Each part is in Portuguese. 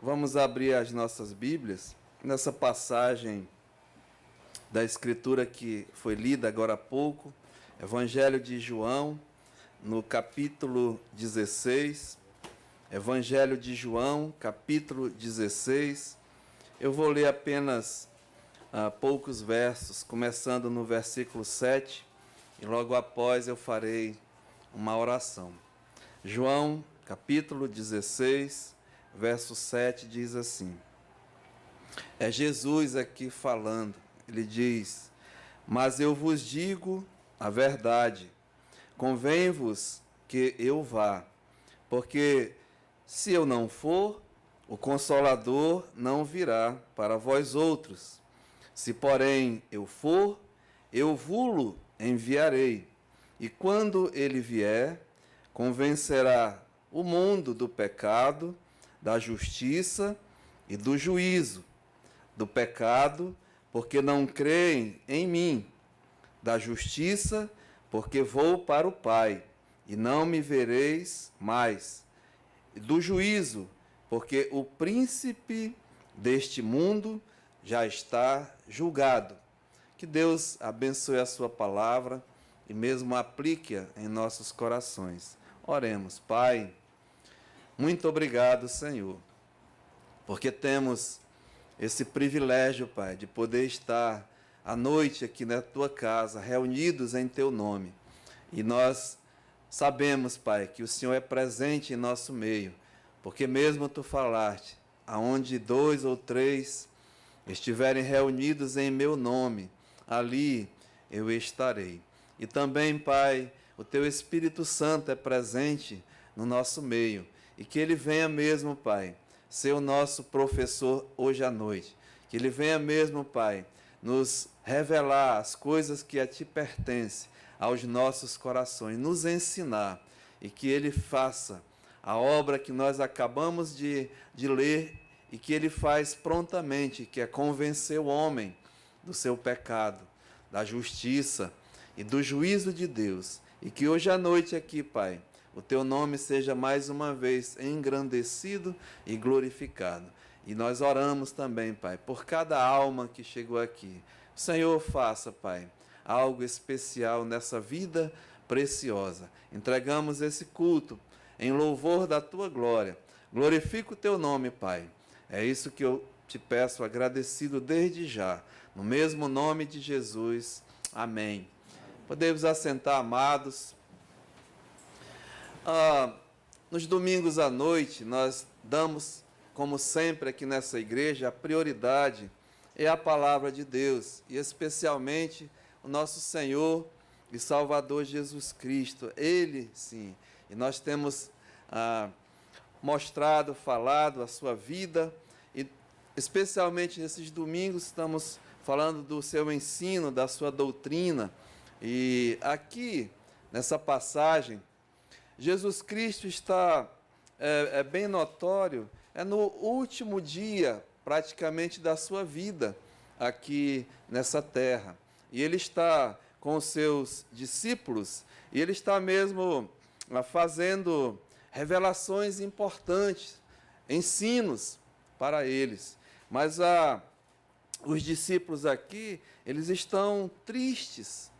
Vamos abrir as nossas Bíblias nessa passagem da Escritura que foi lida agora há pouco, Evangelho de João, no capítulo 16. Evangelho de João, capítulo 16. Eu vou ler apenas poucos versos, começando no versículo 7, e logo após eu farei uma oração. João, capítulo 16, verso 7, diz assim: é Jesus aqui falando. Ele diz: mas eu vos digo a verdade, convém-vos que eu vá, porque se eu não for, o Consolador não virá para vós outros. Se, porém, eu for, eu vo-lo enviarei. E quando ele vier, convencerá o mundo do pecado, da justiça e do juízo. Do pecado, porque não creem em mim. Da justiça, porque vou para o Pai, e não me vereis mais. E do juízo, porque o príncipe deste mundo já está julgado. Que Deus abençoe a sua palavra e mesmo aplique-a em nossos corações. Oremos. Pai, muito obrigado, Senhor, porque temos esse privilégio, Pai, de poder estar à noite aqui na Tua casa, reunidos em Teu nome. E nós sabemos, Pai, que o Senhor é presente em nosso meio, porque mesmo Tu falaste, aonde 2 ou 3 estiverem reunidos em meu nome, ali eu estarei. E também, Pai, o Teu Espírito Santo é presente no nosso meio, e que Ele venha mesmo, Pai, ser o nosso professor hoje à noite. Que Ele venha mesmo, Pai, nos revelar as coisas que a Ti pertencem, aos nossos corações, nos ensinar, e que Ele faça a obra que nós acabamos de ler, e que Ele faz prontamente, que é convencer o homem do seu pecado, da justiça e do juízo de Deus. E que hoje à noite aqui, Pai, o Teu nome seja mais uma vez engrandecido e glorificado. E nós oramos também, Pai, por cada alma que chegou aqui. O Senhor faça, Pai, algo especial nessa vida preciosa. Entregamos esse culto em louvor da Tua glória. Glorifica o Teu nome, Pai. É isso que eu te peço, agradecido desde já. No mesmo nome de Jesus. Amém. Podemos assentar, amados. Nos domingos à noite, nós damos, como sempre aqui nessa igreja, a prioridade é a palavra de Deus, e especialmente o nosso Senhor e Salvador Jesus Cristo. Ele, sim, e nós temos mostrado, falado a sua vida, e especialmente nesses domingos estamos falando do seu ensino, da sua doutrina. E aqui, nessa passagem, Jesus Cristo está, bem notório, no último dia, praticamente, da sua vida aqui nessa terra. E Ele está com os seus discípulos, e Ele está mesmo fazendo revelações importantes, ensinos para eles. Mas os discípulos aqui, eles estão tristes,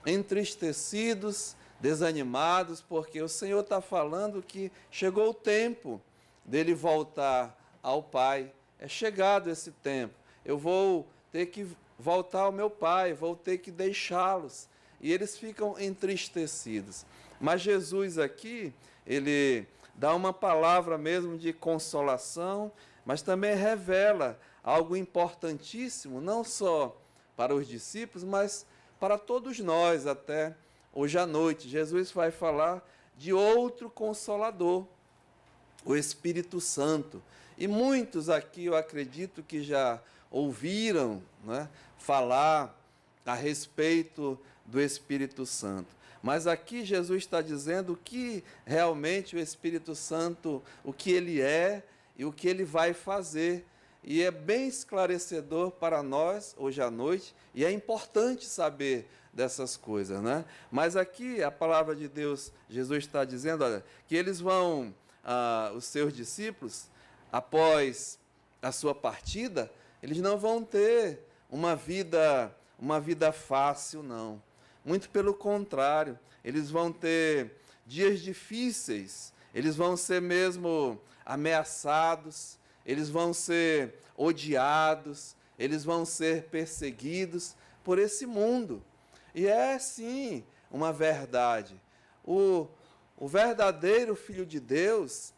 entristecidos, desanimados, porque o Senhor está falando que chegou o tempo dele voltar ao Pai. É chegado esse tempo. Eu vou ter que voltar ao meu Pai, vou ter que deixá-los. E eles ficam entristecidos. Mas Jesus aqui, Ele dá uma palavra mesmo de consolação, mas também revela algo importantíssimo, não só para os discípulos, mas para todos nós até hoje à noite. Jesus vai falar de outro Consolador, o Espírito Santo. E muitos aqui, eu acredito que já ouviram, né, falar a respeito do Espírito Santo. Mas aqui Jesus está dizendo que realmente o Espírito Santo, o que ele é e o que ele vai fazer. E é bem esclarecedor para nós hoje à noite, e é importante saber dessas coisas, né? Mas aqui a palavra de Deus, Jesus está dizendo, olha, que eles vão, os seus discípulos, após a sua partida, eles não vão ter uma vida fácil, não. Muito pelo contrário, eles vão ter dias difíceis, eles vão ser mesmo ameaçados, eles vão ser odiados, eles vão ser perseguidos por esse mundo. E é, sim, uma verdade. O verdadeiro Filho de Deus,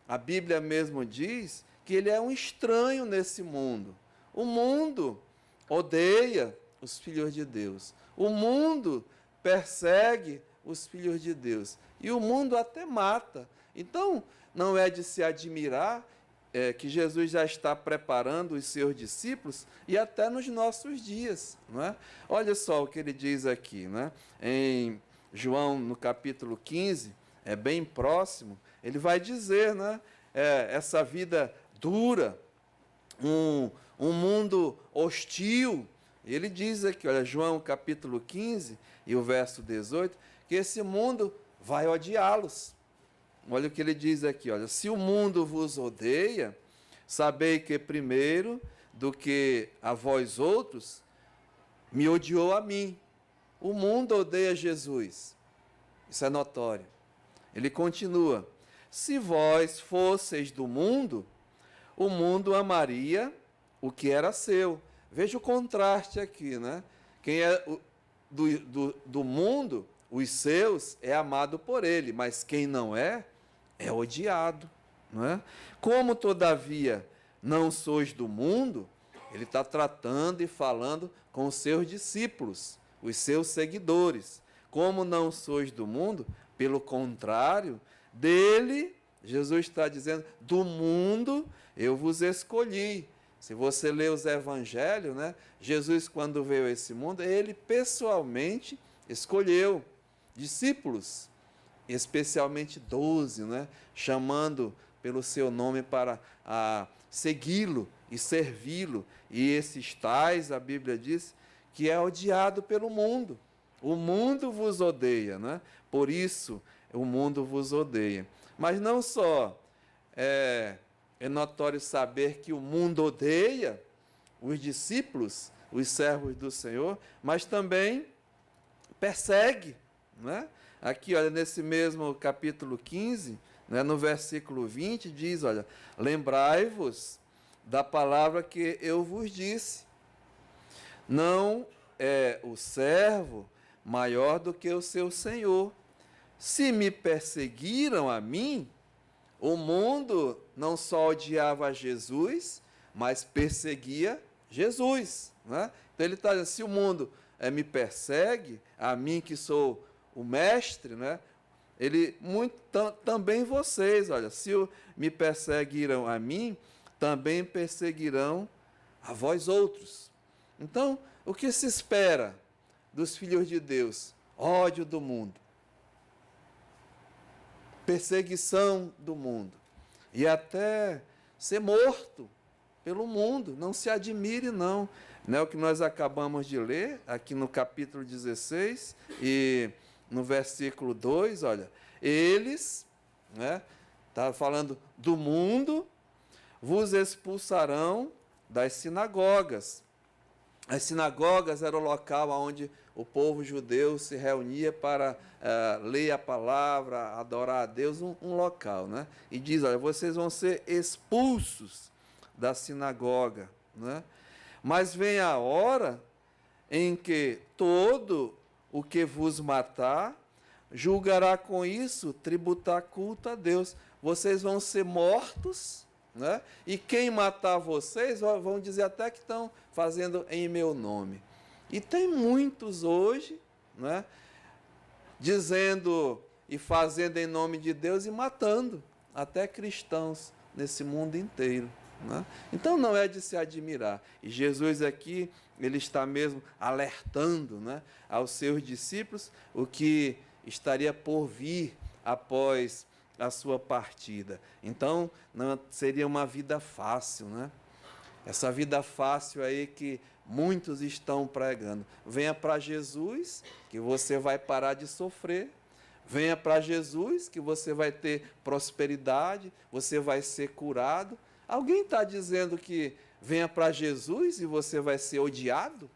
a Bíblia mesmo diz que ele é um estranho nesse mundo. O mundo odeia os filhos de Deus. O mundo persegue os filhos de Deus. E o mundo até mata. Então, não é de se admirar que Jesus já está preparando os seus discípulos e até nos nossos dias. Não é? Olha só o que ele diz aqui, né? Em João, no capítulo 15, é bem próximo, ele vai dizer, né? Essa vida dura, um mundo hostil. Ele diz aqui, olha, João capítulo 15 e o verso 18, que esse mundo vai odiá-los. Olha o que ele diz aqui, olha, se o mundo vos odeia, sabei que primeiro do que a vós outros, me odiou a mim. O mundo odeia Jesus. Isso é notório. Ele continua, se vós fosseis do mundo, o mundo amaria o que era seu. Veja o contraste aqui, né? Quem é do mundo, os seus, é amado por ele, mas quem não é odiado. Não é? Como, todavia, não sois do mundo, ele está tratando e falando com os seus discípulos, os seus seguidores. Como não sois do mundo, pelo contrário, dele, Jesus está dizendo, do mundo eu vos escolhi. Se você lê os evangelhos, né, Jesus, quando veio a esse mundo, ele pessoalmente escolheu discípulos, especialmente 12, né, chamando pelo seu nome para segui-lo e servi-lo. E esses tais, a Bíblia diz, que é odiado pelo mundo. O mundo vos odeia, né? Por isso o mundo vos odeia. Mas não só é notório saber que o mundo odeia os discípulos, os servos do Senhor, mas também persegue, né? Aqui, olha, nesse mesmo capítulo 15, né, no versículo 20, diz, olha, lembrai-vos da palavra que eu vos disse. Não é o servo maior do que o seu senhor. Se me perseguiram a mim, o mundo não só odiava Jesus, mas perseguia Jesus. Né? Então ele está dizendo, se o mundo me persegue, a mim que sou o mestre, né? Também vocês, olha, se me perseguiram a mim, também perseguirão a vós outros. Então, o que se espera dos filhos de Deus? Ódio do mundo, perseguição do mundo e até ser morto pelo mundo. Não se admire, não. Não é o que nós acabamos de ler aqui no capítulo 16 e no versículo 2, olha, eles, né, está falando do mundo, vos expulsarão das sinagogas. As sinagogas era o local onde o povo judeu se reunia para ler a palavra, adorar a Deus, um local, né? E diz, olha, vocês vão ser expulsos da sinagoga, né? Mas vem a hora em que todo o que vos matar julgará com isso tributar culto a Deus. Vocês vão ser mortos, né? E quem matar vocês vão dizer até que estão fazendo em meu nome. E tem muitos hoje, né, dizendo e fazendo em nome de Deus e matando até cristãos nesse mundo inteiro. Né? Então não é de se admirar. E Jesus aqui, ele está mesmo alertando, né, aos seus discípulos o que estaria por vir após a sua partida. Então não seria uma vida fácil, né? Essa vida fácil aí que muitos estão pregando. Venha para Jesus, que você vai parar de sofrer. Venha para Jesus, que você vai ter prosperidade, você vai ser curado. Alguém está dizendo que venha para Jesus e você vai ser odiado?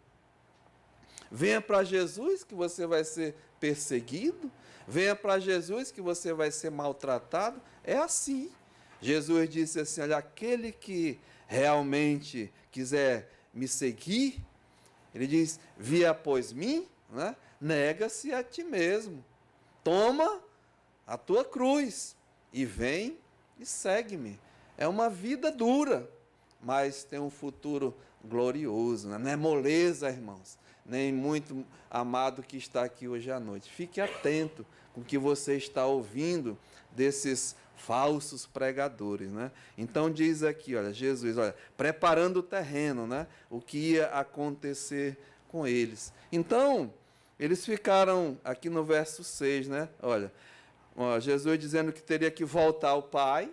Venha para Jesus que você vai ser perseguido? Venha para Jesus que você vai ser maltratado? É assim. Jesus disse assim, olha, aquele que realmente quiser me seguir, ele diz, via após mim, né? Nega-se a ti mesmo. Toma a tua cruz e vem e segue-me. É uma vida dura, mas tem um futuro glorioso. Né? Não é moleza, irmãos, nem muito amado que está aqui hoje à noite. Fique atento com o que você está ouvindo desses falsos pregadores. Né? Então diz aqui, olha, Jesus, olha, preparando o terreno, né? O que ia acontecer com eles. Então, eles ficaram aqui no verso 6, né? Olha, Jesus dizendo que teria que voltar ao Pai,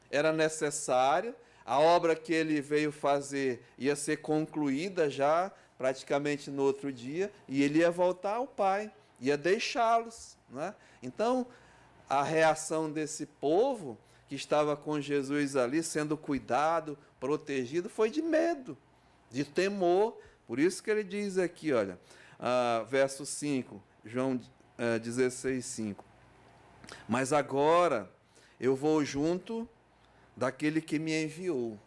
era necessário, a obra que ele veio fazer ia ser concluída já praticamente no outro dia, e ele ia voltar ao Pai, ia deixá-los. Né? Então, a reação desse povo que estava com Jesus ali, sendo cuidado, protegido, foi de medo, de temor. Por isso que ele diz aqui, olha, verso 5, João 16, 5. Mas agora eu vou junto daquele que me enviou.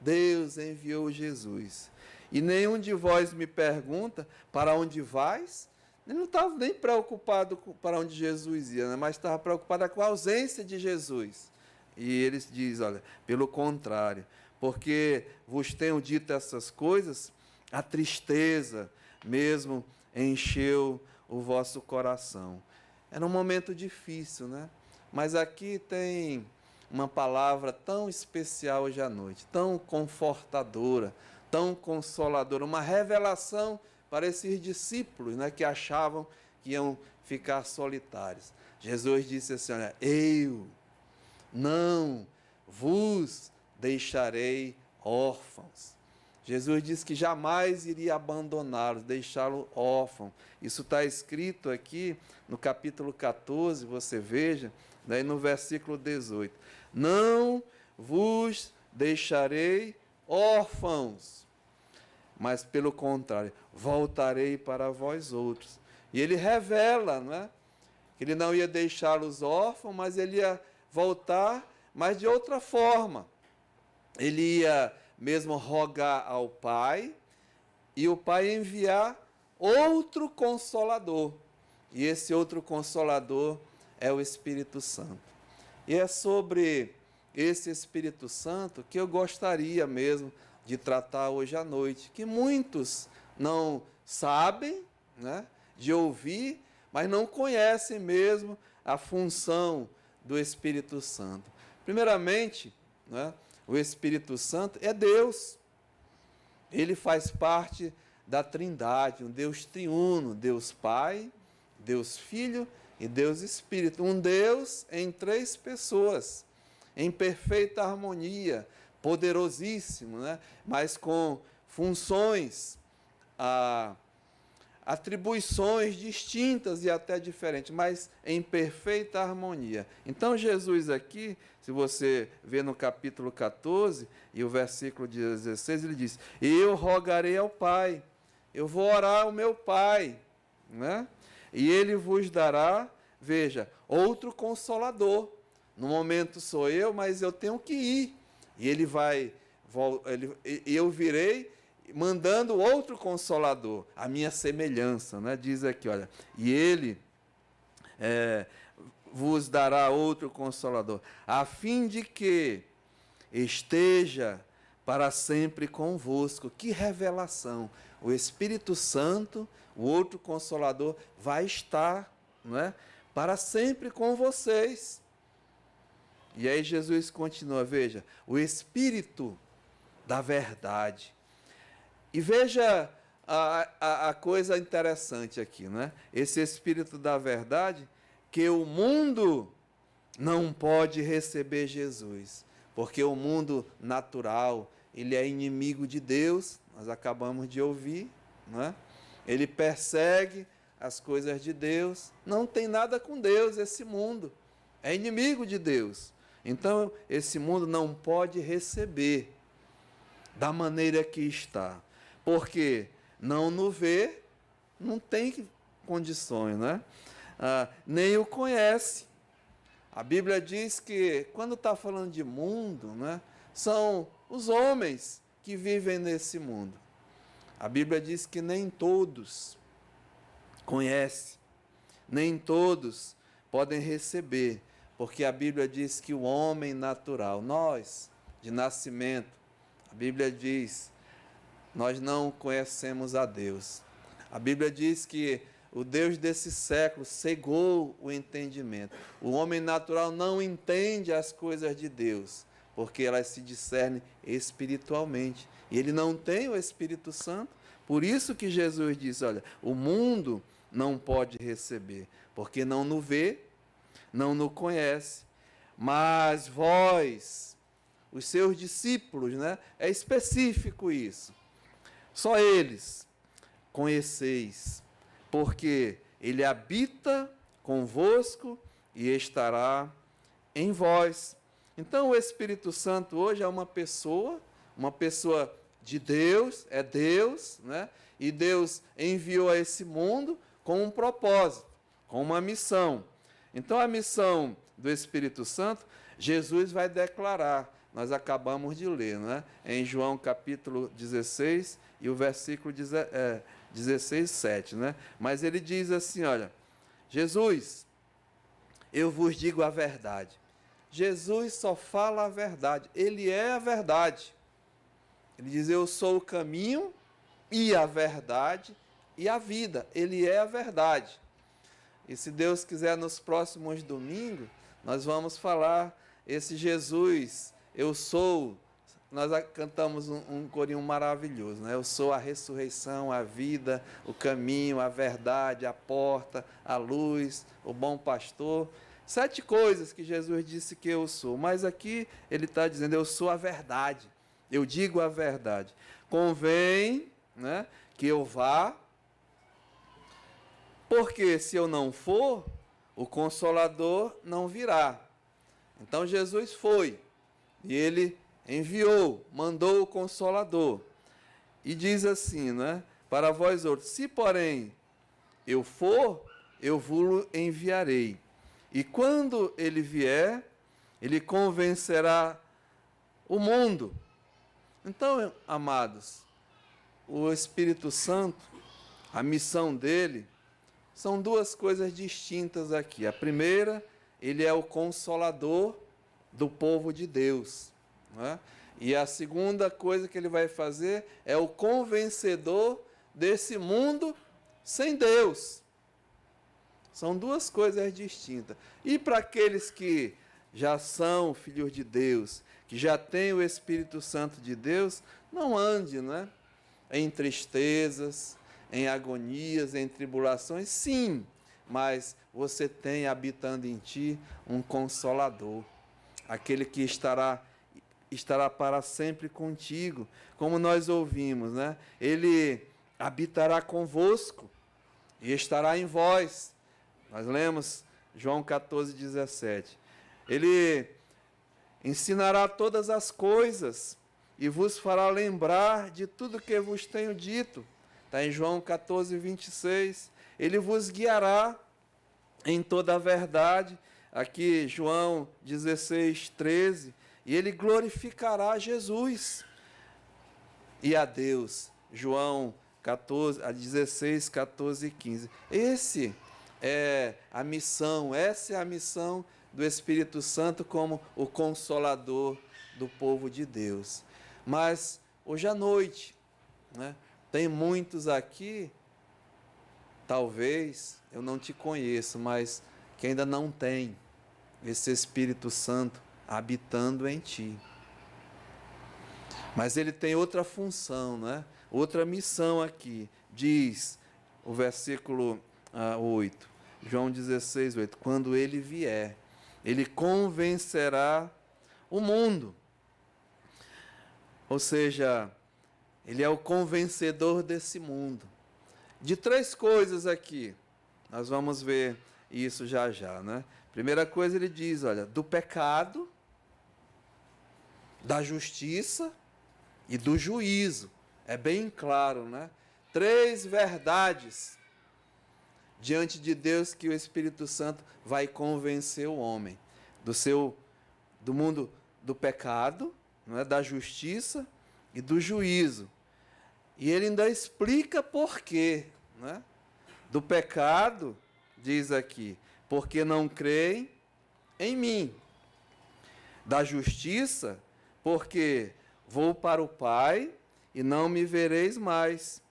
Deus enviou Jesus. E nenhum de vós me pergunta, para onde vais? Ele não estava nem preocupado para onde Jesus ia, né? Mas estava preocupado com a ausência de Jesus. E ele diz, olha, pelo contrário, porque vos tenho dito essas coisas, a tristeza mesmo encheu o vosso coração. Era um momento difícil, né? Mas aqui tem uma palavra tão especial hoje à noite, tão confortadora, tão consoladora, uma revelação para esses discípulos, né, que achavam que iam ficar solitários. Jesus disse assim, olha, eu não vos deixarei órfãos. Jesus disse que jamais iria abandoná-los, deixá-los órfãos. Isso está escrito aqui no capítulo 14, você veja, daí no versículo 18. Não vos deixarei órfãos, mas pelo contrário, voltarei para vós outros. E ele revela, não é? Que ele não ia deixá-los órfãos, mas ele ia voltar, mas de outra forma. Ele ia mesmo rogar ao Pai, e o Pai enviar outro Consolador. E esse outro Consolador é o Espírito Santo. E é sobre esse Espírito Santo que eu gostaria mesmo de tratar hoje à noite, que muitos não sabem, né, de ouvir, mas não conhecem mesmo a função do Espírito Santo. Primeiramente, né, o Espírito Santo é Deus. Ele faz parte da Trindade, um Deus triuno, Deus Pai, Deus Filho e Deus Espírito. Um Deus em três pessoas, em perfeita harmonia, poderosíssimo, né? Mas com funções, atribuições distintas e até diferentes, mas em perfeita harmonia. Então Jesus aqui, se você vê no capítulo 14 e o versículo 16, ele diz, eu rogarei ao Pai, eu vou orar ao meu Pai, né? E ele vos dará, veja, outro Consolador. No momento sou eu, mas eu tenho que ir. E eu virei mandando outro Consolador, a minha semelhança, né? Diz aqui, olha, e ele vos dará outro Consolador, a fim de que esteja para sempre convosco. Que revelação! O Espírito Santo, o outro Consolador, vai estar, não é? Para sempre com vocês. E aí Jesus continua, veja, o Espírito da verdade. E veja a coisa interessante aqui, né? Esse Espírito da verdade, que o mundo não pode receber Jesus, porque o mundo natural, ele é inimigo de Deus, nós acabamos de ouvir, né? Ele persegue as coisas de Deus, não tem nada com Deus esse mundo, é inimigo de Deus. Então, esse mundo não pode receber da maneira que está, porque não no vê, não tem condições, né? Nem o conhece. A Bíblia diz que, quando está falando de mundo, né, são os homens que vivem nesse mundo. A Bíblia diz que nem todos conhecem, nem todos podem receber, porque a Bíblia diz que o homem natural, nós, de nascimento, a Bíblia diz, nós não conhecemos a Deus. A Bíblia diz que o Deus desse século cegou o entendimento. O homem natural não entende as coisas de Deus, porque elas se discernem espiritualmente. E ele não tem o Espírito Santo. Por isso que Jesus diz, olha, o mundo não pode receber, porque não nos vê, não nos conhece. Mas vós, os seus discípulos, né? É específico isso. Só eles conheceis, porque ele habita convosco e estará em vós. Então o Espírito Santo hoje é uma pessoa de Deus, é Deus, né? E Deus enviou a esse mundo com um propósito, com uma missão. Então a missão do Espírito Santo, Jesus vai declarar, nós acabamos de ler, né? Em João capítulo 16 e o versículo 16, 7, né? Mas ele diz assim, olha, Jesus, eu vos digo a verdade. Jesus só fala a verdade, ele é a verdade. Ele diz, eu sou o caminho e a verdade e a vida. Ele é a verdade. E se Deus quiser, nos próximos domingos, nós vamos falar esse Jesus, eu sou. Nós cantamos um corinho maravilhoso, né? Eu sou a ressurreição, a vida, o caminho, a verdade, a porta, a luz, o bom pastor. 7 coisas que Jesus disse que eu sou. Mas aqui ele está dizendo, eu sou a verdade. Eu digo a verdade. Convém, né, que eu vá, porque se eu não for, o Consolador não virá. Então Jesus foi, e ele enviou, mandou o Consolador. E diz assim, né, para vós outros, se porém eu for, eu vos enviarei. E quando ele vier, ele convencerá o mundo. Então, amados, o Espírito Santo, a missão dele, são 2 coisas distintas aqui. A primeira, ele é o consolador do povo de Deus, né? E a segunda coisa que ele vai fazer é o convencedor desse mundo sem Deus. São 2 coisas distintas. E para aqueles que já são filhos de Deus, que já têm o Espírito Santo de Deus, não ande, né, em tristezas, em agonias, em tribulações, sim, mas você tem habitando em ti um Consolador, aquele que estará para sempre contigo, como nós ouvimos, né? Ele habitará convosco e estará em vós. Nós lemos João 14, 17. Ele ensinará todas as coisas e vos fará lembrar de tudo que vos tenho dito. Está em João 14, 26. Ele vos guiará em toda a verdade. Aqui, João 16, 13. E ele glorificará Jesus e a Deus. João 16, 14 e 15. Essa é a missão do Espírito Santo como o Consolador do povo de Deus. Mas, hoje à noite, né, tem muitos aqui, talvez, eu não te conheço, mas que ainda não tem esse Espírito Santo habitando em ti. Mas ele tem outra função, né? Outra missão aqui. Diz o versículo 8, João 16, 8, quando ele vier, ele convencerá o mundo. Ou seja, ele é o convencedor desse mundo. De 3 coisas aqui, nós vamos ver isso já já, né? Primeira coisa ele diz, olha, do pecado, da justiça e do juízo. É bem claro, né? 3 verdades diante de Deus que o Espírito Santo vai convencer o homem do mundo do pecado, não é? Da justiça e do juízo. E ele ainda explica por quê, né? Do pecado, diz aqui, porque não creem em mim. Da justiça, porque vou para o Pai e não me vereis mais.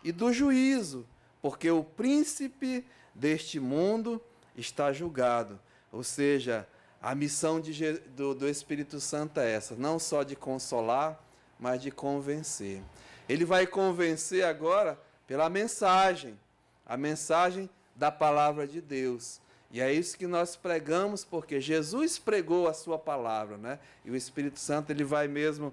E do juízo, porque o príncipe deste mundo está julgado. Ou seja, a missão do Espírito Santo é essa, não só de consolar, mas de convencer. Ele vai convencer agora pela mensagem, a mensagem da palavra de Deus. E é isso que nós pregamos, porque Jesus pregou a sua palavra, né? E o Espírito Santo ele vai mesmo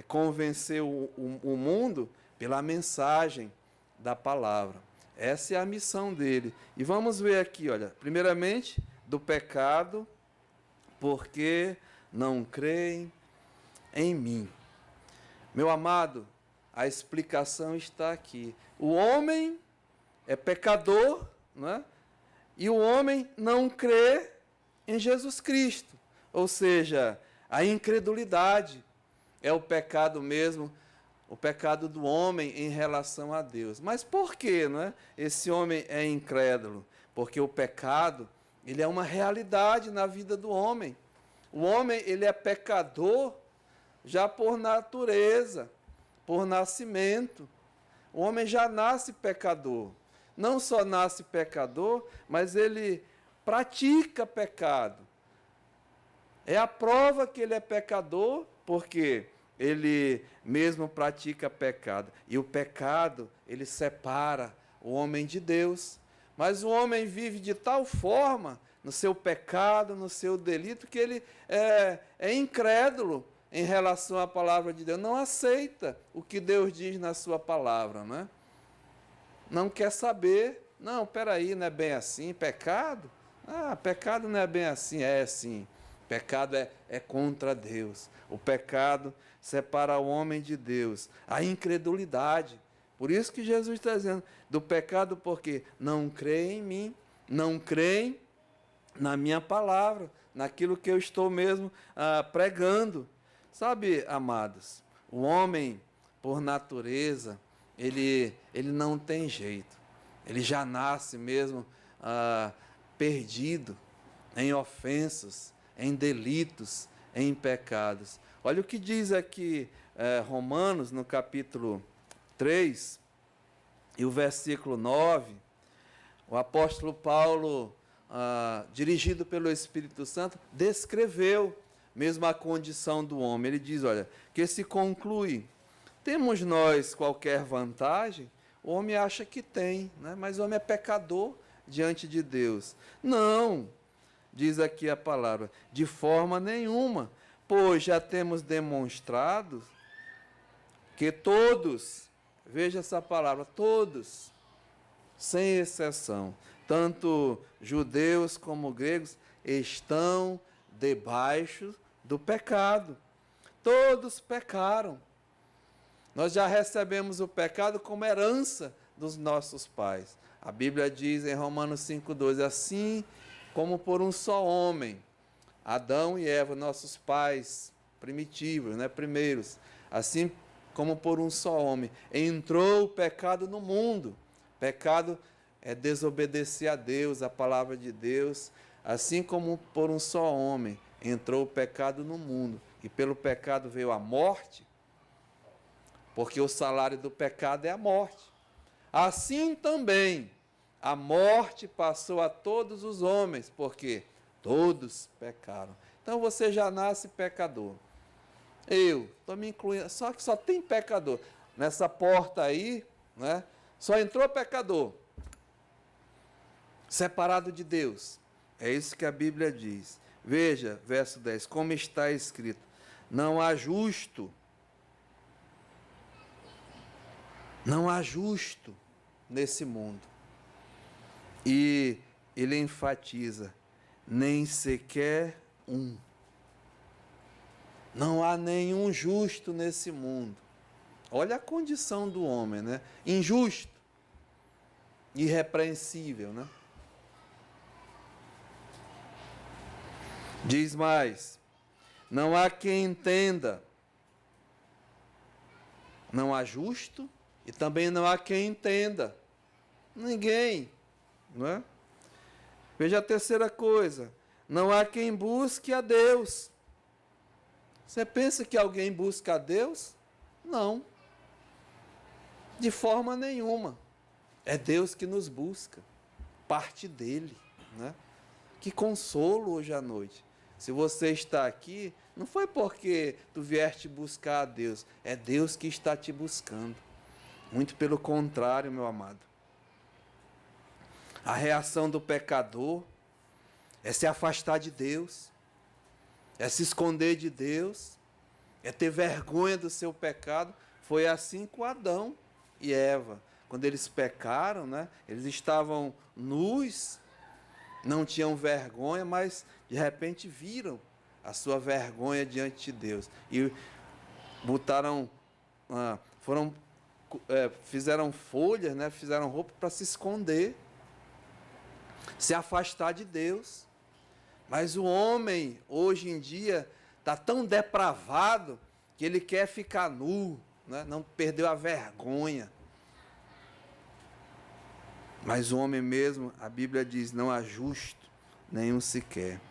convencer o mundo pela mensagem da palavra. Essa é a missão dele. E vamos ver aqui, olha, primeiramente, do pecado, porque não creem em mim. Meu amado, a explicação está aqui. O homem é pecador, né? E o homem não crê em Jesus Cristo. Ou seja, a incredulidade é o pecado mesmo, o pecado do homem em relação a Deus. Mas por que, não é? Esse homem é incrédulo? Porque o pecado, ele é uma realidade na vida do homem. O homem, ele é pecador já por natureza, por nascimento. O homem já nasce pecador. Não só nasce pecador, mas ele pratica pecado. É a prova que ele é pecador, porque ele mesmo pratica pecado. E o pecado, ele separa o homem de Deus. Mas o homem vive de tal forma, no seu pecado, no seu delito, que ele é incrédulo em relação à palavra de Deus. Não aceita o que Deus diz na sua palavra, né? Não quer saber. Não, peraí, não é bem assim. Pecado? Pecado não é bem assim. É sim. Pecado é contra Deus. O pecado separa o homem de Deus. A incredulidade. Por isso que Jesus está dizendo do pecado, porque não creem em mim, não creem na minha palavra, naquilo que eu estou mesmo pregando. Sabe, amados, o homem, por natureza, ele não tem jeito. Ele já nasce mesmo perdido em ofensas, em delitos, em pecados. Olha o que diz aqui Romanos, no capítulo 3, e o versículo 9. O apóstolo Paulo, dirigido pelo Espírito Santo, descreveu mesmo a condição do homem. Ele diz, olha, que se conclui, temos nós qualquer vantagem? O homem acha que tem, né? Mas o homem é pecador diante de Deus. Não, diz aqui a palavra, de forma nenhuma, pois já temos demonstrado que todos, veja essa palavra, todos, sem exceção, tanto judeus como gregos, estão debaixo do pecado. Todos pecaram. Nós já recebemos o pecado como herança dos nossos pais. A Bíblia diz em Romanos 5,12, assim como por um só homem, Adão e Eva, nossos pais primitivos, né, primeiros, assim como por um só homem, entrou o pecado no mundo. Pecado é desobedecer a Deus, a palavra de Deus, assim como por um só homem, entrou o pecado no mundo. E pelo pecado veio a morte, porque o salário do pecado é a morte. Assim também, a morte passou a todos os homens, porque todos pecaram. Então você já nasce pecador. Eu estou me incluindo, só que só tem pecador. Nessa porta aí, né, só entrou pecador, separado de Deus. É isso que a Bíblia diz. Veja, verso 10, como está escrito, não há justo, nesse mundo. E ele enfatiza, nem sequer um. Não há nenhum justo nesse mundo. Olha a condição do homem, né? Injusto, irrepreensível, né? Diz mais: não há quem entenda. Não há justo e também não há quem entenda. Ninguém, não é? Veja a terceira coisa: não há quem busque a Deus. Você pensa que alguém busca a Deus? Não. De forma nenhuma. É Deus que nos busca. Parte dele, né? Que consolo hoje à noite. Se você está aqui, não foi porque tu vieste buscar a Deus. É Deus que está te buscando. Muito pelo contrário, meu amado. A reação do pecador é se afastar de Deus, é se esconder de Deus, é ter vergonha do seu pecado. Foi assim com Adão e Eva. Quando eles pecaram, né, eles estavam nus, não tinham vergonha, mas de repente viram a sua vergonha diante de Deus. E botaram, fizeram folhas, né, fizeram roupa para se esconder, se afastar de Deus. Mas o homem, hoje em dia, está tão depravado que ele quer ficar nu, né? Não perdeu a vergonha. Mas o homem mesmo, a Bíblia diz, não há justo, nenhum sequer.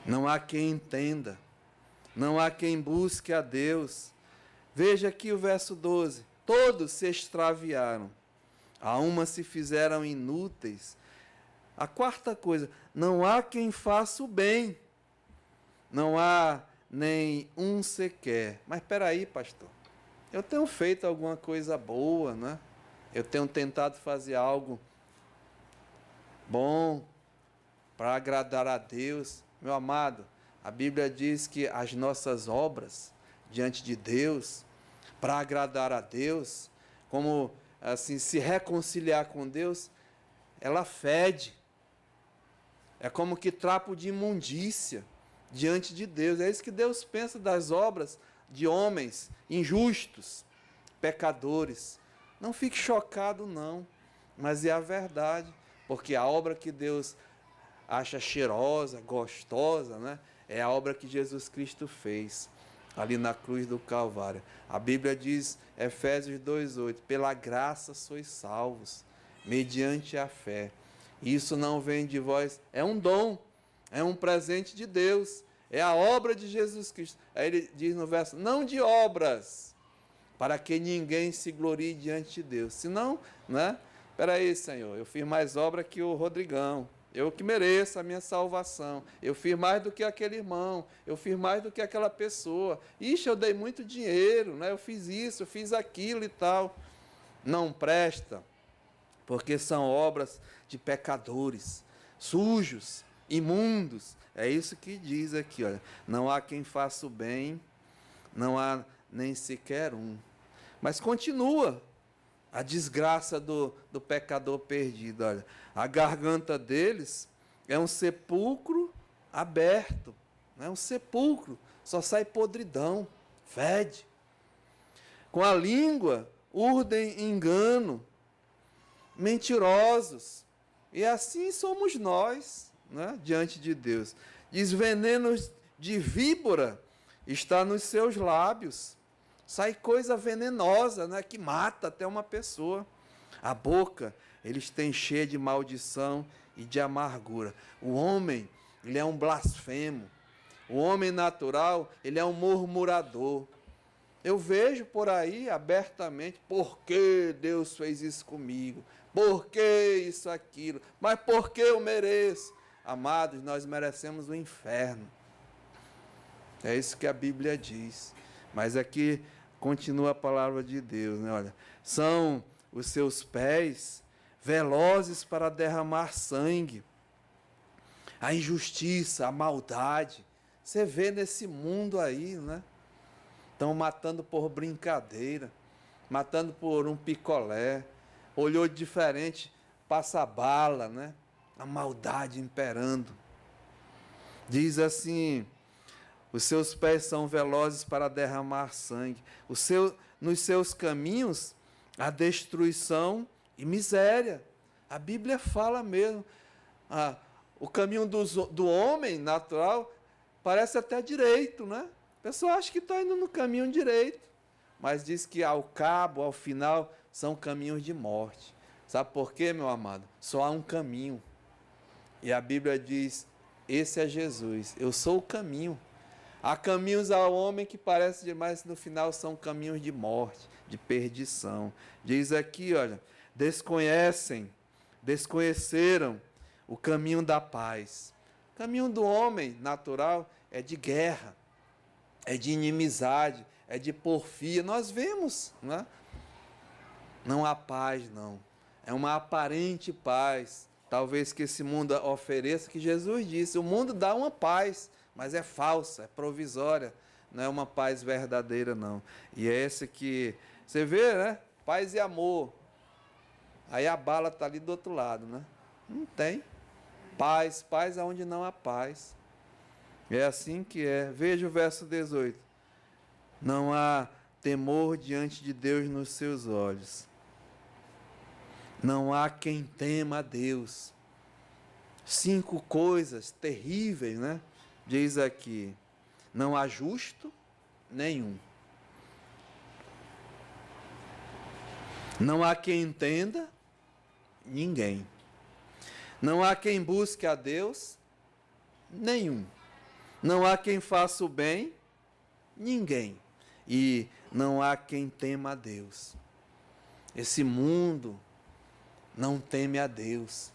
Não há quem entenda, não há quem busque a Deus. Veja aqui o verso 12. Todos se extraviaram, a uma se fizeram inúteis. A quarta coisa, não há quem faça o bem, não há nem um sequer. Mas espera aí, pastor, eu tenho feito alguma coisa boa, né? Eu tenho tentado fazer algo bom para agradar a Deus. Meu amado, a Bíblia diz que as nossas obras diante de Deus, para agradar a Deus, como assim se reconciliar com Deus, ela fede. É como que trapo de imundícia diante de Deus. É isso que Deus pensa das obras de homens injustos, pecadores. Não fique chocado, não, mas é a verdade, porque a obra que Deus acha cheirosa, gostosa, né, é a obra que Jesus Cristo fez ali na cruz do Calvário. A Bíblia diz, Efésios 2:8, pela graça sois salvos, mediante a fé. Isso não vem de vós, é um dom, é um presente de Deus, é a obra de Jesus Cristo. Aí ele diz no verso, não de obras, para que ninguém se glorie diante de Deus. Senão, né? Espera aí, Senhor, eu fiz mais obra que o Rodrigão, eu que mereço a minha salvação, eu fiz mais do que aquele irmão, eu fiz mais do que aquela pessoa. Ixi, eu dei muito dinheiro, né? Eu fiz isso, eu fiz aquilo e tal. Não presta, porque são obras de pecadores, sujos, imundos. É isso que diz aqui, olha. Não há quem faça o bem, não há nem sequer um. Mas continua a desgraça do pecador perdido, olha. A garganta deles é um sepulcro aberto, é um sepulcro, só sai podridão, fede. Com a língua urdem engano, mentirosos. E assim somos nós, né, diante de Deus. Diz, veneno de víbora está nos seus lábios. Sai coisa venenosa, né, que mata até uma pessoa. A boca, eles têm cheia de maldição e de amargura. O homem, ele é um blasfemo. O homem natural, ele é um murmurador. Eu vejo por aí abertamente, por que Deus fez isso comigo? Por que isso, aquilo? Mas por que eu mereço? Amados, nós merecemos o inferno. É isso que a Bíblia diz. Mas aqui continua a palavra de Deus, né? Olha, são os seus pés velozes para derramar sangue. A injustiça, a maldade. Você vê nesse mundo aí, né? Estão matando por brincadeira, matando por um picolé, olhou diferente, passa bala, né? A maldade imperando. Diz assim, Os seus pés são velozes para derramar sangue. Nos seus caminhos, a destruição e miséria. A Bíblia fala mesmo. O caminho do homem natural parece até direito, né? A pessoa acha que está indo no caminho direito, mas diz que ao cabo, ao final, são caminhos de morte. Sabe por quê, meu amado? Só há um caminho. E a Bíblia diz, esse é Jesus, eu sou o caminho. Há caminhos ao homem que parecem demais, no final são caminhos de morte, de perdição. Diz aqui, olha, desconheceram o caminho da paz. O caminho do homem natural é de guerra, é de inimizade, é de porfia. Nós vemos, né? Não há paz, não. É uma aparente paz, talvez que esse mundo ofereça, que Jesus disse, o mundo dá uma paz, mas é falsa, é provisória, não é uma paz verdadeira, não. E é esse que, você vê, né? Paz e amor. Aí a bala está ali do outro lado, né? Não tem. Paz aonde não há paz. É assim que é. Veja o verso 18. Não há temor diante de Deus nos seus olhos. Não há quem tema a Deus. 5 coisas terríveis, né? Diz aqui, não há justo nenhum. Não há quem entenda, ninguém. Não há quem busque a Deus, nenhum. Não há quem faça o bem, ninguém. E não há quem tema a Deus. Esse mundo não teme a Deus,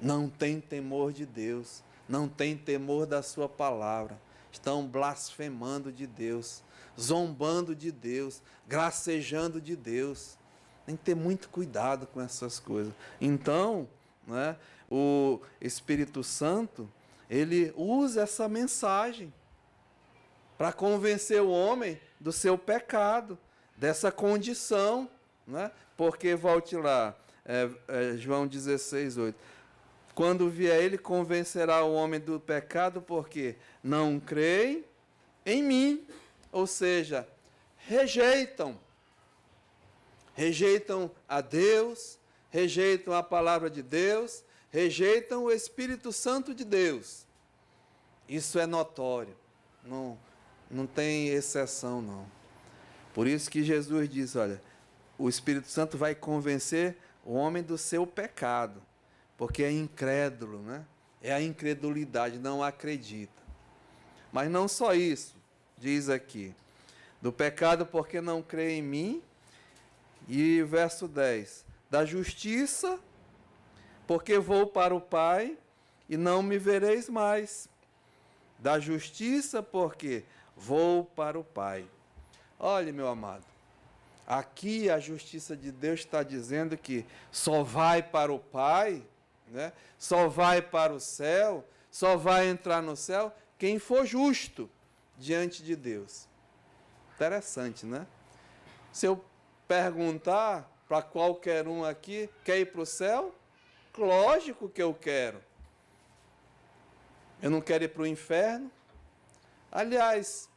não tem temor de Deus, não tem temor da sua palavra, estão blasfemando de Deus, zombando de Deus, gracejando de Deus. Tem que ter muito cuidado com essas coisas. Então, né, o Espírito Santo, ele usa essa mensagem para convencer o homem do seu pecado, dessa condição, né? Porque, volte lá, João 16, 8. Quando vier ele, convencerá o homem do pecado, porque não creem em mim. Ou seja, rejeitam a Deus, rejeitam a palavra de Deus, rejeitam o Espírito Santo de Deus. Isso é notório, não tem exceção, não. Por isso que Jesus diz, olha, o Espírito Santo vai convencer o homem do seu pecado, porque é incrédulo, né? É a incredulidade, não acredita. Mas não só isso, diz aqui, do pecado porque não crê em mim, e verso 10, da justiça, porque vou para o Pai e não me vereis mais. Da justiça, porque vou para o Pai. Olhe, meu amado, aqui a justiça de Deus está dizendo que só vai para o Pai, né? Só vai para o céu, só vai entrar no céu quem for justo diante de Deus. Interessante, né? Se eu perguntar para qualquer um aqui, quer ir para o céu? Lógico que eu quero. Eu não quero ir para o inferno. Aliás,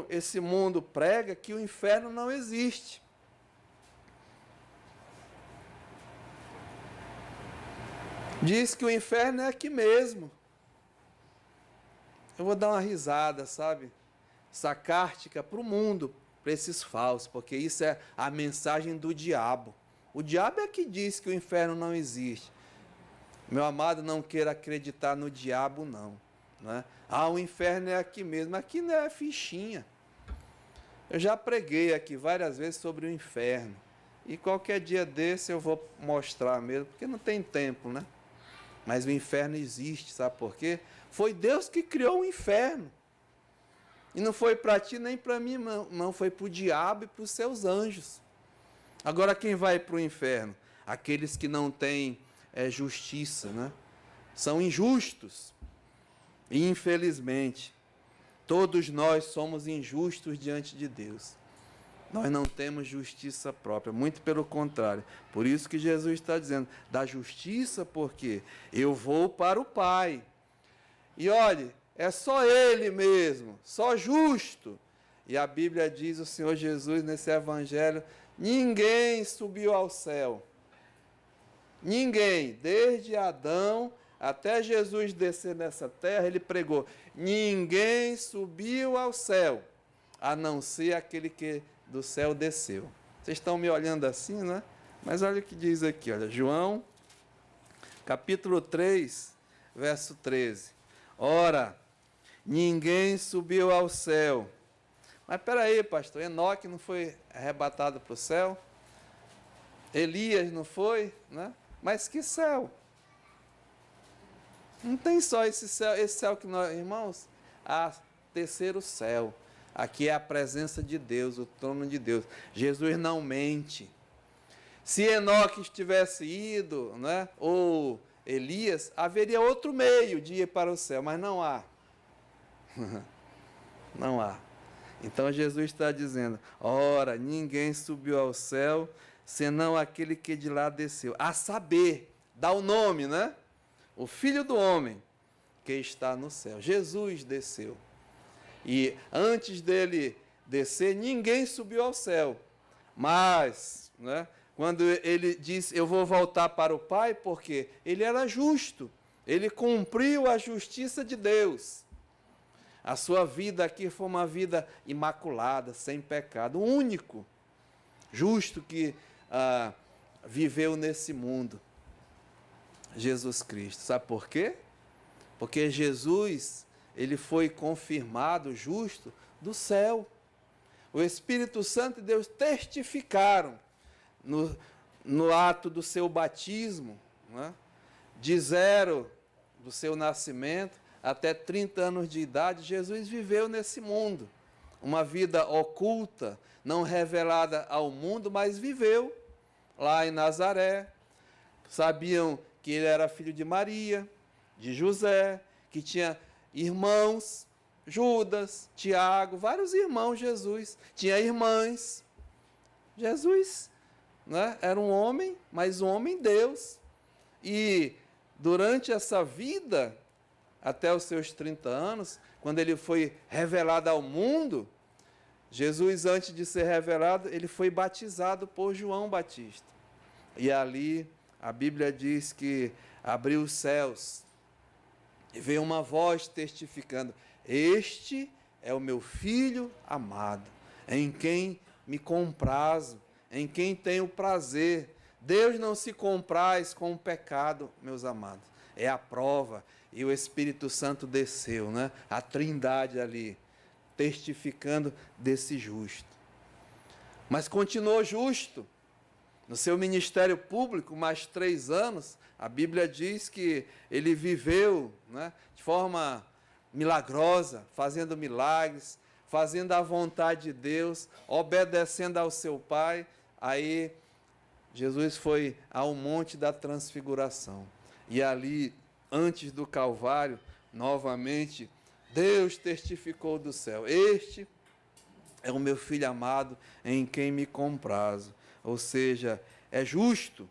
esse mundo prega que o inferno não existe. Diz que o inferno é aqui mesmo. Eu vou dar uma risada, sabe? Sarcástica para o mundo, para esses falsos, porque isso é a mensagem do diabo. O diabo é que diz que o inferno não existe. Meu amado, não queira acreditar no diabo, não. Né? O inferno é aqui mesmo. Aqui não é fichinha. Eu já preguei aqui várias vezes sobre o inferno. E qualquer dia desse eu vou mostrar mesmo, porque não tem tempo, né? Mas o inferno existe, sabe por quê? Foi Deus que criou o inferno. E não foi para ti nem para mim, não. Foi para o diabo e para os seus anjos. Agora quem vai para o inferno? Aqueles que não têm justiça, né? São injustos. E infelizmente, todos nós somos injustos diante de Deus. Nós não temos justiça própria, muito pelo contrário. Por isso que Jesus está dizendo, da justiça, porque eu vou para o Pai. E olhe, é só Ele mesmo, só justo. E a Bíblia diz, o Senhor Jesus, nesse evangelho, ninguém subiu ao céu. Ninguém, desde Adão até Jesus descer nessa terra, ele pregou, ninguém subiu ao céu, a não ser aquele que do céu desceu. Vocês estão me olhando assim, né? Mas olha o que diz aqui, olha, João, capítulo 3, verso 13. Ora, ninguém subiu ao céu. Mas espera aí, pastor, Enoque não foi arrebatado para o céu? Elias não foi, né? Mas que céu? Não tem só esse céu que nós, irmãos, há terceiro céu. Aqui é a presença de Deus, o trono de Deus. Jesus não mente. Se Enoque estivesse ido, né, ou Elias, haveria outro meio de ir para o céu, mas não há. Não há. Então Jesus está dizendo, ora, ninguém subiu ao céu, senão aquele que de lá desceu. A saber, dá o nome, né? O Filho do Homem que está no céu. Jesus desceu. E antes dele descer, ninguém subiu ao céu. Mas, né, quando ele disse, eu vou voltar para o Pai, porque ele era justo. Ele cumpriu a justiça de Deus. A sua vida aqui foi uma vida imaculada, sem pecado. O único justo que viveu nesse mundo. Jesus Cristo. Sabe por quê? Porque Jesus, ele foi confirmado justo do céu. O Espírito Santo e Deus testificaram no ato do seu batismo, né? De 0 do seu nascimento até 30 anos de idade, Jesus viveu nesse mundo. Uma vida oculta, não revelada ao mundo, mas viveu lá em Nazaré. Sabiam que ele era filho de Maria, de José, que tinha irmãos, Judas, Tiago, vários irmãos Jesus. Tinha irmãs. Jesus, né, era um homem, mas um homem Deus. E durante essa vida, até os seus 30 anos, quando ele foi revelado ao mundo, Jesus, antes de ser revelado, ele foi batizado por João Batista. E ali, a Bíblia diz que abriu os céus e veio uma voz testificando, este é o meu Filho amado, em quem me comprazo, em quem tenho prazer. Deus não se compraz com o pecado, meus amados. É a prova. E o Espírito Santo desceu, né? A Trindade ali, testificando desse justo. Mas continuou justo. No seu ministério público, mais 3 anos, a Bíblia diz que ele viveu, né, de forma milagrosa, fazendo milagres, fazendo a vontade de Deus, obedecendo ao seu Pai. Aí, Jesus foi ao Monte da Transfiguração. E ali, antes do Calvário, novamente, Deus testificou do céu. Este é o meu Filho amado, em quem me comprazo. Ou seja, é justo.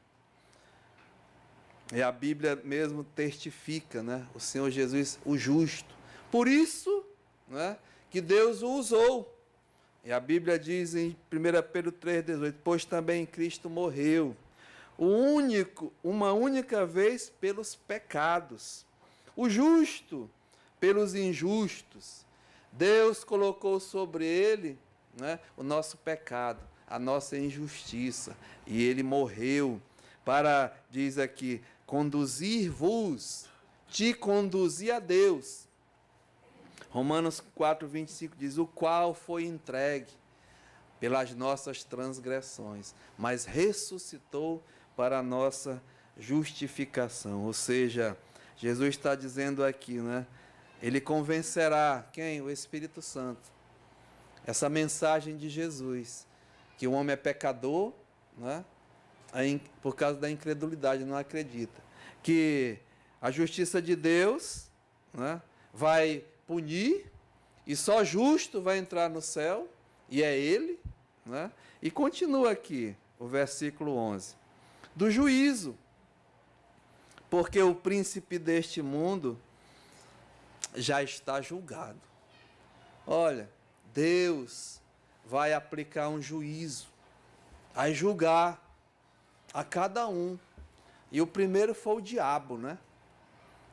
E a Bíblia mesmo testifica, né? O Senhor Jesus, o justo. Por isso, né, que Deus o usou. E a Bíblia diz em 1 Pedro 3,18, pois também Cristo morreu, uma única vez pelos pecados, o justo pelos injustos. Deus colocou sobre ele, né, o nosso pecado, a nossa injustiça, e ele morreu para, diz aqui, conduzir-vos, te conduzir a Deus. Romanos 4,25 diz, o qual foi entregue pelas nossas transgressões, mas ressuscitou para a nossa justificação. Ou seja, Jesus está dizendo aqui, né? Ele convencerá, quem? O Espírito Santo. Essa mensagem de Jesus, que o homem é pecador, né? Por causa da incredulidade, não acredita. Que a justiça de Deus, né, vai punir, e só justo vai entrar no céu, e é ele, né? E continua aqui, o versículo 11. Do juízo, porque o príncipe deste mundo já está julgado. Olha, Deus vai aplicar um juízo, vai julgar a cada um. E o primeiro foi o diabo, né?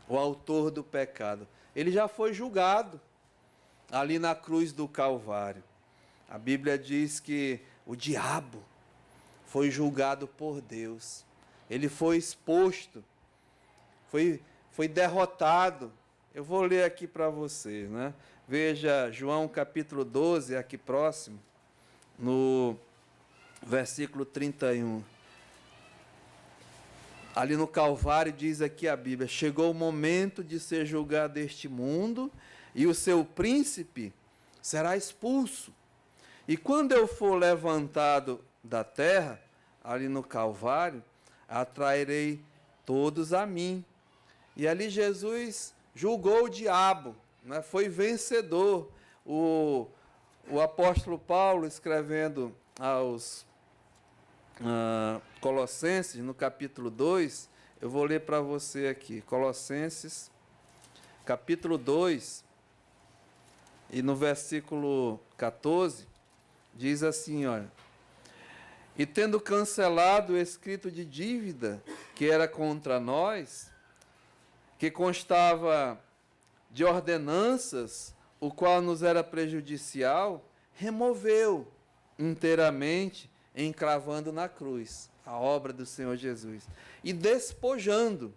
O autor do pecado. Ele já foi julgado ali na cruz do Calvário. A Bíblia diz que o diabo foi julgado por Deus. Ele foi exposto, foi derrotado. Eu vou ler aqui para você, né? Veja João capítulo 12, aqui próximo, no versículo 31. Ali no Calvário diz aqui a Bíblia: chegou o momento de ser julgado este mundo, e o seu príncipe será expulso. E quando eu for levantado da terra, ali no Calvário, atrairei todos a mim. E ali Jesus julgou o diabo, né? Foi vencedor. O apóstolo Paulo, escrevendo aos Colossenses, no capítulo 2, eu vou ler para você aqui, Colossenses, capítulo 2, e no versículo 14, diz assim, olha: e tendo cancelado o escrito de dívida que era contra nós, que constava de ordenanças, o qual nos era prejudicial, removeu inteiramente, encravando na cruz a obra do Senhor Jesus, e despojando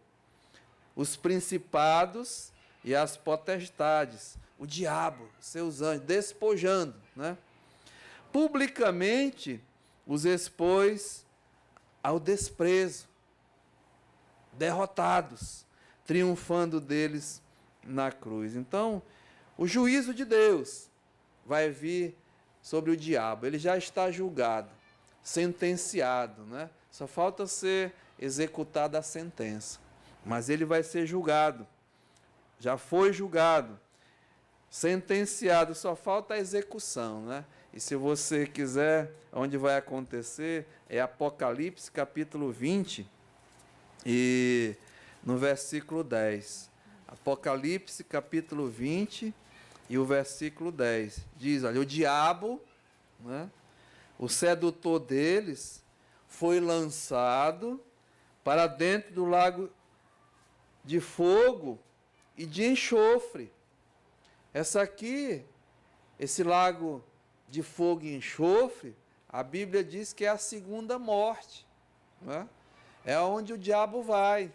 os principados e as potestades, o diabo, seus anjos, despojando, né? Publicamente os expôs ao desprezo, derrotados, triunfando deles na cruz. Então, o juízo de Deus vai vir sobre o diabo. Ele já está julgado, sentenciado, né? Só falta ser executada a sentença. Mas ele vai ser julgado. Já foi julgado, sentenciado, só falta a execução, né? E se você quiser, onde vai acontecer é Apocalipse capítulo 20 e no versículo 10. Apocalipse capítulo 20 e o versículo 10. Diz, olha, o diabo, né, o sedutor deles, foi lançado para dentro do lago de fogo e de enxofre. Esse lago de fogo e enxofre, a Bíblia diz que é a segunda morte, né? É onde o diabo vai.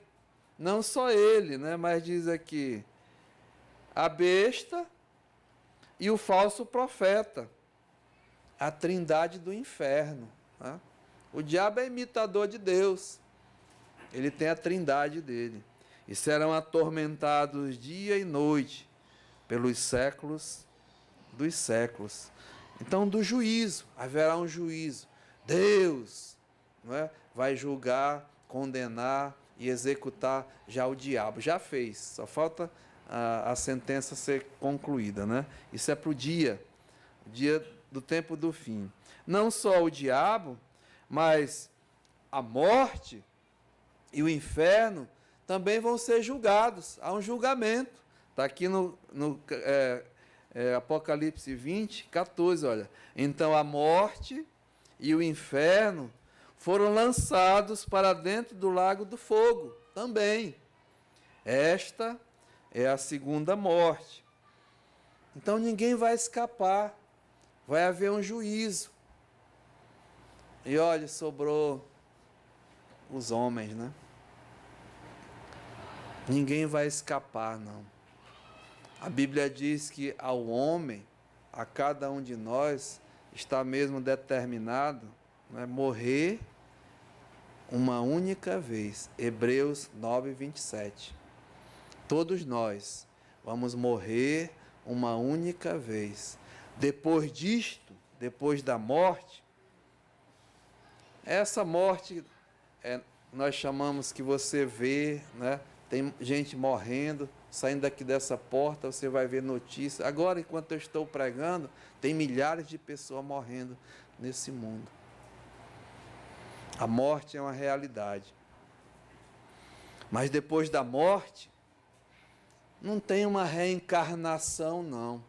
Não só ele, né? Mas diz aqui, a besta e o falso profeta, a trindade do inferno, né? O diabo é imitador de Deus, ele tem a trindade dele, e serão atormentados dia e noite, pelos séculos dos séculos. Então, do juízo, haverá um juízo. Deus, não é, vai julgar, condenar e executar já o diabo. Já fez, só falta a sentença ser concluída, né? Isso é para o dia do tempo do fim. Não só o diabo, mas a morte e o inferno também vão ser julgados. Há um julgamento. Está aqui no Apocalipse 20, 14, olha. Então a morte e o inferno foram lançados para dentro do lago do fogo também. Esta é a segunda morte. Então ninguém vai escapar. Vai haver um juízo. E olha, sobrou os homens, né? Ninguém vai escapar, não. A Bíblia diz que ao homem, a cada um de nós, está mesmo determinado, né, morrer uma única vez. Hebreus 9, 27. Todos nós vamos morrer uma única vez. Depois disto, depois da morte, essa morte nós chamamos que você vê, né? Tem gente morrendo, saindo daqui dessa porta, você vai ver notícias. Agora, enquanto eu estou pregando, tem milhares de pessoas morrendo nesse mundo. A morte é uma realidade. Mas depois da morte, Não tem uma reencarnação, não.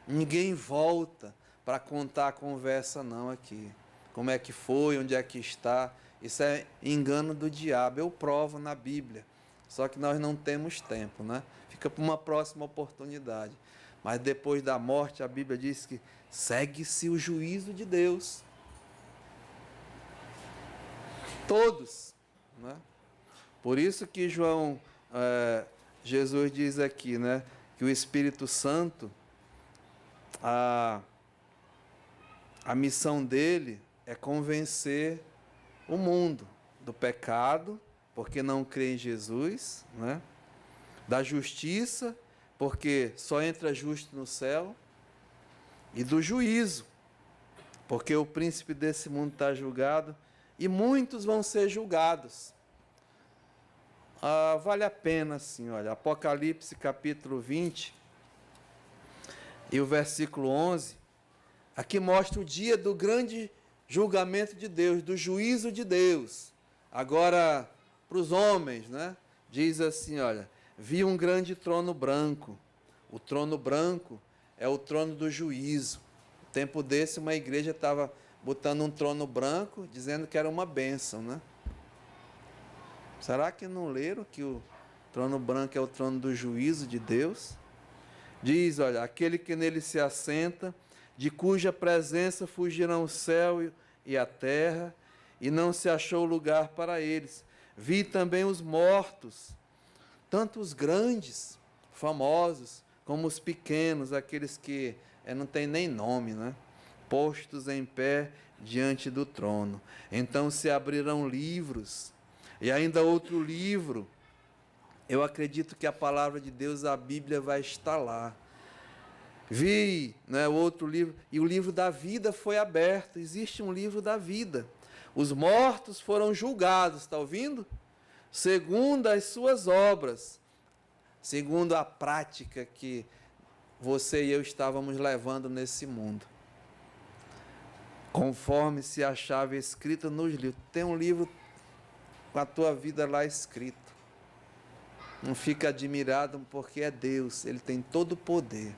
Ninguém volta para contar a conversa, não, aqui. Como é que foi, onde é que está. Isso é engano do diabo. Eu provo na Bíblia. Só que nós não temos tempo, né? Fica para uma próxima oportunidade. Mas depois da morte, a Bíblia diz que segue-se o juízo de Deus. Todos, né? Por isso que Jesus diz aqui, né? Que o Espírito Santo, a missão dele é convencer o mundo do pecado, porque não crê em Jesus, né? Da justiça, porque só entra justo no céu, e do juízo, porque o príncipe desse mundo está julgado, e muitos vão ser julgados. Vale a pena, assim, olha, Apocalipse capítulo 20, e o versículo 11, aqui mostra o dia do grande julgamento de Deus, do juízo de Deus. Agora, para os homens, né? Diz assim, olha, vi um grande trono branco. O trono branco é o trono do juízo. No tempo desse, uma igreja estava botando um trono branco, dizendo que era uma bênção, né? Será que não leram que o trono branco é o trono do juízo de Deus? Diz, olha, aquele que nele se assenta, de cuja presença fugirão o céu e a terra, e não se achou lugar para eles. Vi também os mortos, tanto os grandes, famosos, como os pequenos, aqueles que não têm nem nome, né? Postos em pé diante do trono. Então se abrirão livros, e ainda outro livro. Eu acredito que a palavra de Deus, a Bíblia, vai estar lá. Vi, né, outro livro, e o livro da vida foi aberto. Existe um livro da vida. Os mortos foram julgados, está ouvindo? Segundo as suas obras, segundo a prática que você e eu estávamos levando nesse mundo. Conforme se achava escrito nos livros. Tem um livro com a tua vida lá escrito. Não fica admirado, porque é Deus, Ele tem todo o poder.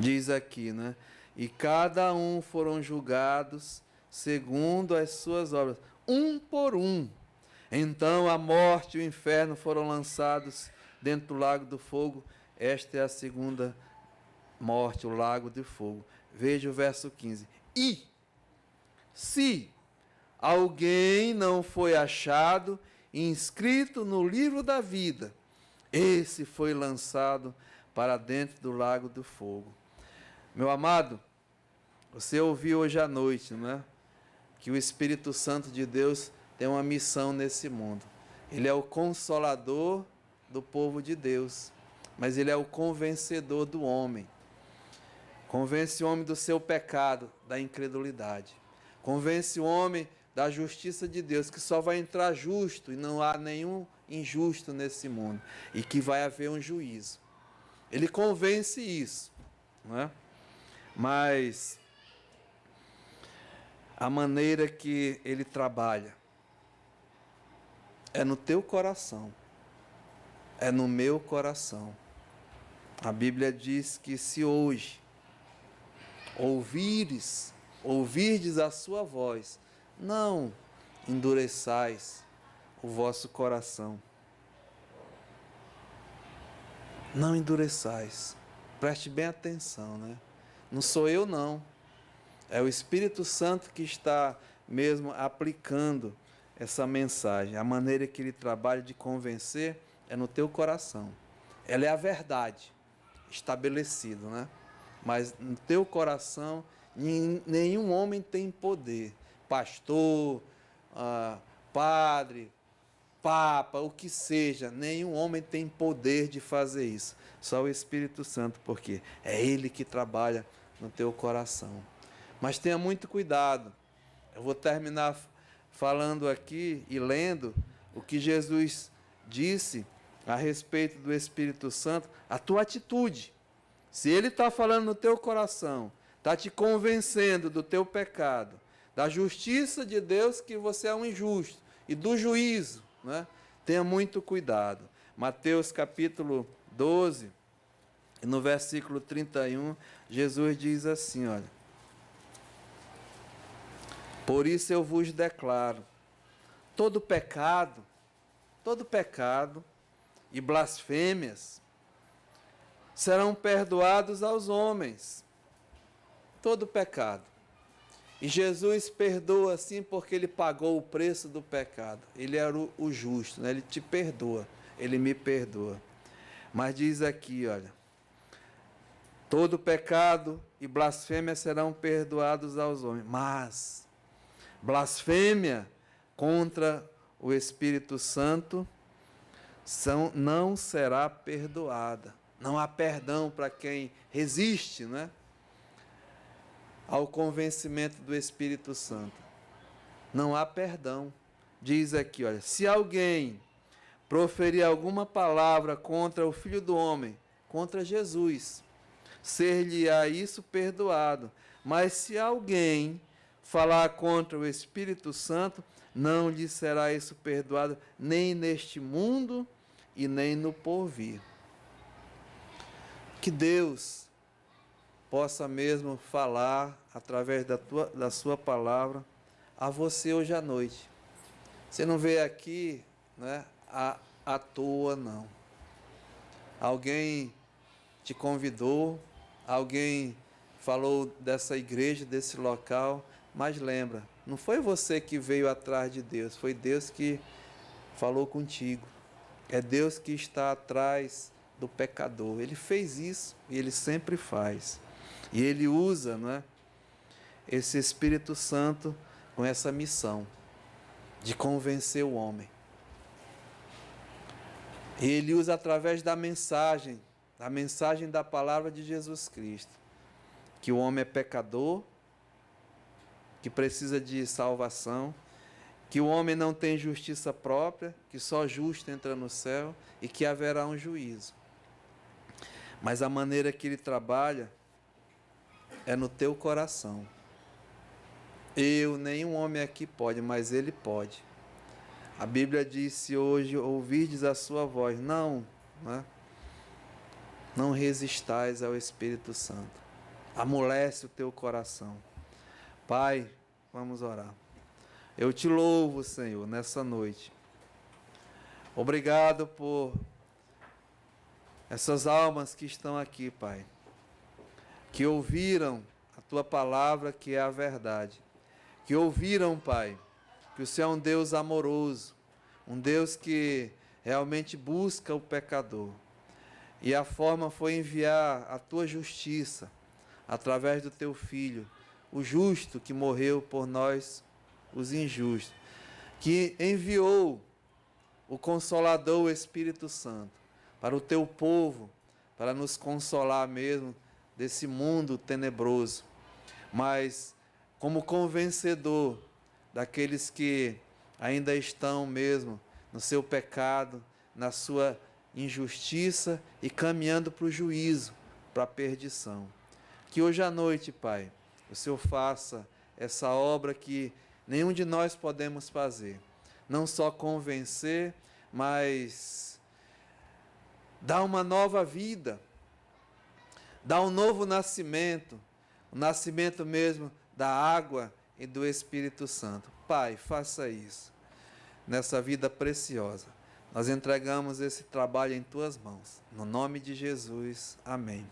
Diz aqui, né? E cada um foram julgados segundo as suas obras, um por um. Então a morte e o inferno foram lançados dentro do lago do fogo. Esta é a segunda morte, o lago de fogo. Veja o verso 15. E se alguém não foi achado inscrito no livro da vida, esse foi lançado para dentro do lago do fogo. Meu amado, você ouviu hoje à noite, não é? Que o Espírito Santo de Deus tem uma missão nesse mundo. Ele é o consolador do povo de Deus, mas ele é o convencedor do homem. Convence o homem do seu pecado, da incredulidade. Convence o homem da justiça de Deus, que só vai entrar justo e não há nenhum injusto nesse mundo, e que vai haver um juízo. Ele convence isso, não é? Mas a maneira que ele trabalha é no teu coração, é no meu coração. A Bíblia diz que se hoje ouvirdes a sua voz, não endureçais o vosso coração. Não endureçais. Preste bem atenção, né? Não sou eu, não. É o Espírito Santo que está mesmo aplicando essa mensagem. A maneira que ele trabalha de convencer é no teu coração. Ela é a verdade estabelecida, né? Mas no teu coração nenhum homem tem poder. Pastor, padre, papa, o que seja, nenhum homem tem poder de fazer isso. Só o Espírito Santo, porque é Ele que trabalha no teu coração. Mas tenha muito cuidado. Eu vou terminar falando aqui e lendo o que Jesus disse a respeito do Espírito Santo, a tua atitude. Se Ele está falando no teu coração, está te convencendo do teu pecado, da justiça de Deus, que você é um injusto, e do juízo, né? Tenha muito cuidado. Mateus capítulo 12, no versículo 31, Jesus diz assim, olha: por isso eu vos declaro, todo pecado e blasfêmias serão perdoados aos homens. Todo pecado. E Jesus perdoa assim porque ele pagou o preço do pecado. Ele era o justo, né? Ele te perdoa, ele me perdoa. Mas diz aqui, olha: todo pecado e blasfêmia serão perdoados aos homens, mas blasfêmia contra o Espírito Santo não será perdoada. Não há perdão para quem resiste, né, ao convencimento do Espírito Santo. Não há perdão. Diz aqui, olha: se alguém proferir alguma palavra contra o Filho do Homem, contra Jesus, ser-lhe-á isso perdoado. Mas se alguém falar contra o Espírito Santo, não lhe será isso perdoado, nem neste mundo e nem no porvir. Que Deus possa mesmo falar através da sua palavra a você hoje à noite. Você não veio aqui, né, à toa, não. Alguém te convidou, alguém falou dessa igreja, desse local, mas lembra, não foi você que veio atrás de Deus, foi Deus que falou contigo. É Deus que está atrás do pecador. Ele fez isso e Ele sempre faz. E Ele usa, não é, esse Espírito Santo com essa missão de convencer o homem. E Ele usa através da mensagem da palavra de Jesus Cristo, que o homem é pecador, que precisa de salvação, que o homem não tem justiça própria, que só justo entra no céu e que haverá um juízo. Mas a maneira que Ele trabalha é no teu coração. Nenhum homem aqui pode, mas Ele pode. A Bíblia diz: se hoje ouvirdes a sua voz, não resistais ao Espírito Santo. Amolece o teu coração. Pai, vamos orar. Eu te louvo, Senhor, nessa noite. Obrigado por essas almas que estão aqui, Pai, que ouviram a Tua palavra, que é a verdade. Que ouviram, Pai, que o Senhor é um Deus amoroso, um Deus que realmente busca o pecador. E a forma foi enviar a Tua justiça, através do Teu Filho, o justo que morreu por nós, os injustos, que enviou o Consolador, o Espírito Santo, para o Teu povo, para nos consolar mesmo desse mundo tenebroso, mas como convencedor daqueles que ainda estão mesmo no seu pecado, na sua injustiça e caminhando para o juízo, para a perdição. Que hoje à noite, Pai, o Senhor faça essa obra que nenhum de nós podemos fazer. Não só convencer, mas dar uma nova vida, dar um novo nascimento, o nascimento mesmo da água e do Espírito Santo. Pai, faça isso nessa vida preciosa. Nós entregamos esse trabalho em Tuas mãos. No nome de Jesus, amém.